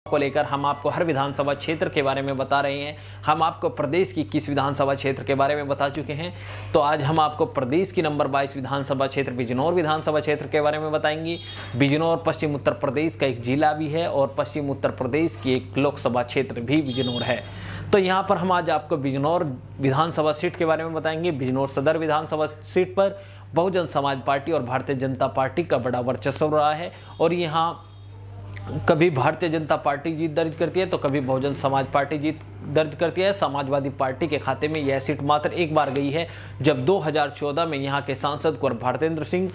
को लेकर हम आपको हर विधानसभा क्षेत्र के बारे में बता रहे हैं। हम आपको प्रदेश की किस विधानसभा क्षेत्र के बारे में बता चुके हैं, तो आज हम आपको प्रदेश की नंबर 22 विधानसभा क्षेत्र बिजनौर विधानसभा क्षेत्र के बारे में बताएंगे। बिजनौर पश्चिम उत्तर प्रदेश का एक जिला भी है और पश्चिम उत्तर प्रदेश की एक लोकसभा क्षेत्र भी बिजनौर है। तो यहाँ पर हम आज आपको बिजनौर विधानसभा सीट के बारे में बताएंगे। बिजनौर सदर विधानसभा सीट पर बहुजन समाज पार्टी और भारतीय जनता पार्टी का बड़ा वर्चस्व रहा है और यहाँ कभी भारतीय जनता पार्टी जीत दर्ज करती है तो कभी बहुजन समाज पार्टी जीत दर्ज करती है। समाजवादी पार्टी के खाते में यह सीट मात्र एक बार गई है, जब 2014 में यहाँ के सांसद कुंवर भारतेंद्र सिंह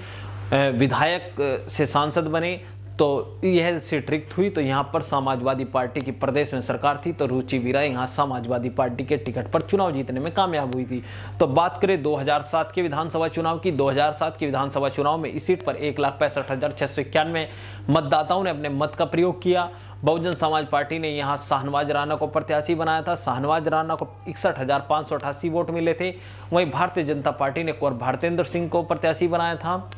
विधायक से सांसद बने तो यह सीट रिक्त हुई। तो यहाँ पर समाजवादी पार्टी की प्रदेश में सरकार थी तो रुचि वीरा यहाँ समाजवादी पार्टी के टिकट पर चुनाव जीतने में कामयाब हुई थी। तो बात करें 2007 के विधानसभा चुनाव की। 2007 के विधानसभा चुनाव में इस सीट पर 1,65,691 मतदाताओं ने अपने मत का प्रयोग किया। बहुजन समाज पार्टी ने यहाँ शाहनवाज राणा को प्रत्याशी बनाया था। शाहनवाज राणा को 61,588 वोट मिले थे। वहीं भारतीय जनता पार्टी ने कुंवर भारतेंद्र सिंह को प्रत्याशी बनाया था।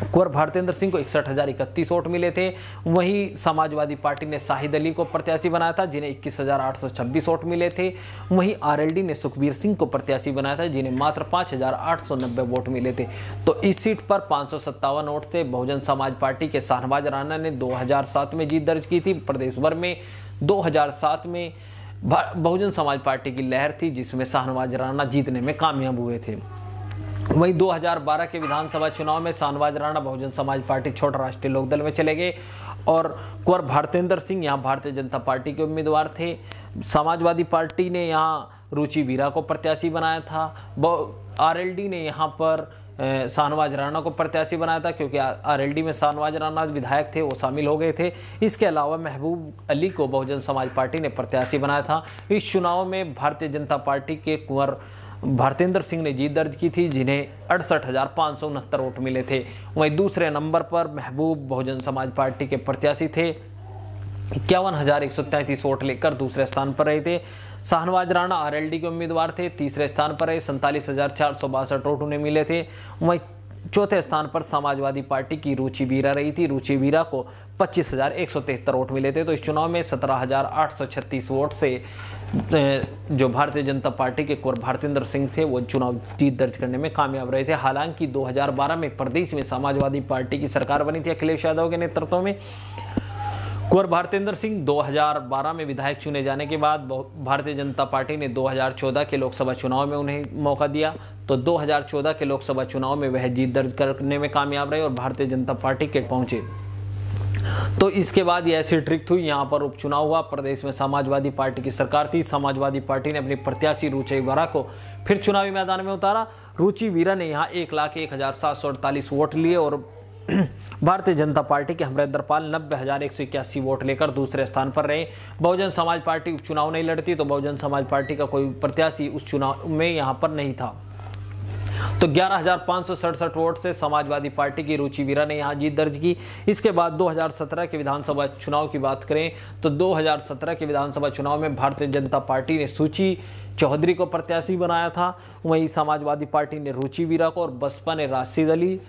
कुंवर भारतेंद्र सिंह को 61,031 वोट मिले थे। वहीं समाजवादी पार्टी ने शाहिद अली को प्रत्याशी बनाया था जिन्हें 21,826 वोट मिले थे। वहीं आरएलडी ने सुखबीर सिंह को प्रत्याशी बनाया था जिन्हें मात्र 5,890 वोट मिले थे। तो इस सीट पर 557 वोट से बहुजन समाज पार्टी के शाहनवाज राणा ने 2007 में जीत दर्ज की थी। प्रदेश भर में 2007 में बहुजन समाज पार्टी की लहर थी जिसमें शाहनवाज राणा जीतने में कामयाब हुए थे। वहीं 2012 के विधानसभा चुनाव में शाहनवाज राणा बहुजन समाज पार्टी छोड़ राष्ट्रीय लोकदल में चले गए और कुंवर भारतेंद्र सिंह यहाँ भारतीय जनता पार्टी के उम्मीदवार थे। समाजवादी पार्टी ने यहाँ रुचि वीरा को प्रत्याशी बनाया था। आरएलडी ने यहाँ पर शाहनवाज राणा को प्रत्याशी बनाया था क्योंकि आरएलडी में शाहनवाज राणा विधायक थे, वो शामिल हो गए थे। इसके अलावा महबूब अली को बहुजन समाज पार्टी ने प्रत्याशी बनाया था। इस चुनाव में भारतीय जनता पार्टी के कुंवर भारतेंद्र सिंह ने जीत दर्ज की थी जिन्हें 68,569 वोट मिले थे। वहीं दूसरे नंबर पर महबूब बहुजन समाज पार्टी के प्रत्याशी थे, 51,133 वोट लेकर दूसरे स्थान पर रहे थे। शाहनवाज राणा आरएलडी के उम्मीदवार थे, तीसरे स्थान पर रहे, 47,462 वोट उन्हें मिले थे। वहीं चौथे स्थान पर समाजवादी पार्टी की रुचि वीरा रही थी। रुचि वीरा को 25,173 वोट मिले थे। तो इस चुनाव में 17,836 वोट से जो भारतीय जनता पार्टी के कुंवर भारतेंद्र सिंह थे वो चुनाव जीत दर्ज करने में कामयाब रहे थे। हालांकि 2012 में प्रदेश में समाजवादी पार्टी की सरकार बनी थी अखिलेश यादव के नेतृत्व में। कुंवर भारतेंद्र सिंह 2012 में विधायक चुने जाने के बाद भारतीय जनता पार्टी ने 2014 के लोकसभा चुनाव में उन्हें मौका दिया। तो 2014 के लोकसभा चुनाव में वह जीत दर्ज करने में कामयाब रहे और भारतीय जनता पार्टी के पहुंचे। तो इसके बाद यह सीट रिक्त हुई। यहाँ पर उपचुनाव हुआ। प्रदेश में समाजवादी पार्टी की सरकार थी। समाजवादी पार्टी ने अपनी प्रत्याशी रुचि वीरा को फिर चुनावी मैदान में उतारा। रुचि वीरा ने यहाँ 1,01,748 वोट लिए और भारतीय जनता पार्टी के हमरेंद्रपाल 90,181 वोट लेकर दूसरे स्थान पर रहे। बहुजन समाज पार्टी उपचुनाव नहीं लड़ती तो बहुजन समाज पार्टी का कोई प्रत्याशी उस चुनाव में यहाँ पर नहीं था। तो 11,567 वोट से समाजवादी पार्टी की रुचि वीरा ने यहाँ जीत दर्ज की। इसके बाद 2017 के विधानसभा चुनाव की बात करें तो 2017 के विधानसभा चुनाव में भारतीय जनता पार्टी ने सुची चौधरी को प्रत्याशी बनाया था। वहीं समाजवादी पार्टी ने रुचि वीरा को और बसपा ने राशिद अली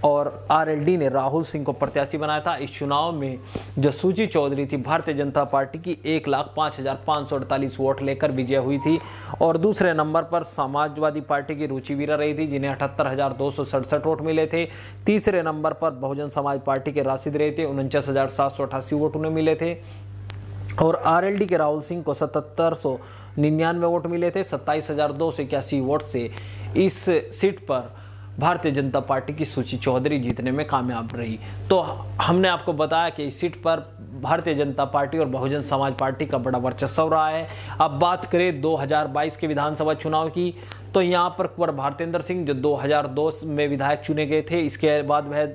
और आरएलडी ने राहुल सिंह को प्रत्याशी बनाया था। इस चुनाव में जो सुची चौधरी थी भारतीय जनता पार्टी की 1,05,548 वोट लेकर विजय हुई थी और दूसरे नंबर पर समाजवादी पार्टी की रुचि वीरा रही थी जिन्हें 78,267 वोट मिले थे। तीसरे नंबर पर बहुजन समाज पार्टी के राशिद रहे थे, 49,788 वोट उन्हें मिले थे और आरएलडी के राहुल सिंह को 7,799 वोट मिले थे। 27,281 वोट से इस सीट पर भारतीय जनता पार्टी की सुची चौधरी जीतने में कामयाब रही। तो हमने आपको बताया कि इस सीट पर भारतीय जनता पार्टी और बहुजन समाज पार्टी का बड़ा वर्चस्व रहा है। अब बात करें 2022 के विधानसभा चुनाव की तो यहाँ पर कुंवर भारतेंद्र सिंह जो 2002 में विधायक चुने गए थे, इसके बाद वह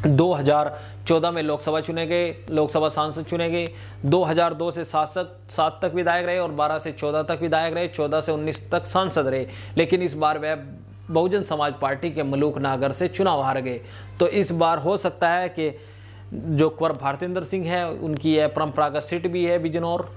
2014 में लोकसभा चुने गए, लोकसभा सांसद चुने गए। 2002 से 7 तक विधायक रहे और 12 से 14 तक विधायक रहे, 14 से 19 तक सांसद रहे। लेकिन इस बार वह बहुजन समाज पार्टी के मलूक नागर से चुनाव हार गए। तो इस बार हो सकता है कि जो कुंवर भारतेंद्र सिंह है उनकी यह परंपरागत सीट भी है बिजनौर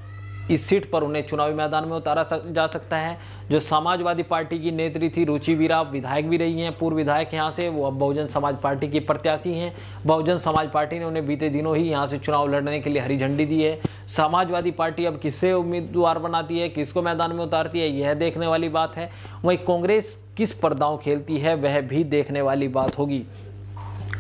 इस सीट पर उन्हें चुनावी मैदान में उतारा जा सकता है। जो समाजवादी पार्टी की नेत्री थी रुचि वीरा, विधायक भी रही हैं, पूर्व विधायक यहाँ से, वो अब बहुजन समाज पार्टी की प्रत्याशी हैं। बहुजन समाज पार्टी ने उन्हें बीते दिनों ही यहाँ से चुनाव लड़ने के लिए हरी झंडी दी है। समाजवादी पार्टी अब किससे उम्मीदवार बनाती है, किसको मैदान में उतारती है, यह देखने वाली बात है। वहीं कांग्रेस किस पर दांव खेलती है वह भी देखने वाली बात होगी।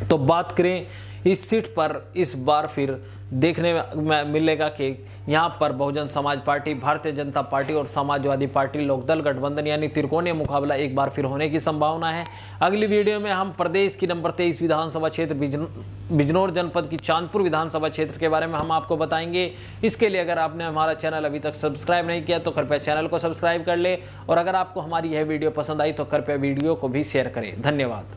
तो बात करें इस सीट पर, इस बार फिर देखने में मिलेगा कि यहाँ पर बहुजन समाज पार्टी, भारतीय जनता पार्टी और समाजवादी पार्टी लोकदल गठबंधन यानी त्रिकोणीय मुकाबला एक बार फिर होने की संभावना है। अगली वीडियो में हम प्रदेश की नंबर 23 विधानसभा क्षेत्र बिजनौर जनपद की चांदपुर विधानसभा क्षेत्र के बारे में हम आपको बताएंगे। इसके लिए अगर आपने हमारा चैनल अभी तक सब्सक्राइब नहीं किया तो कृपया चैनल को सब्सक्राइब कर ले, और अगर आपको हमारी यह वीडियो पसंद आई तो कृपया वीडियो को भी शेयर करें। धन्यवाद।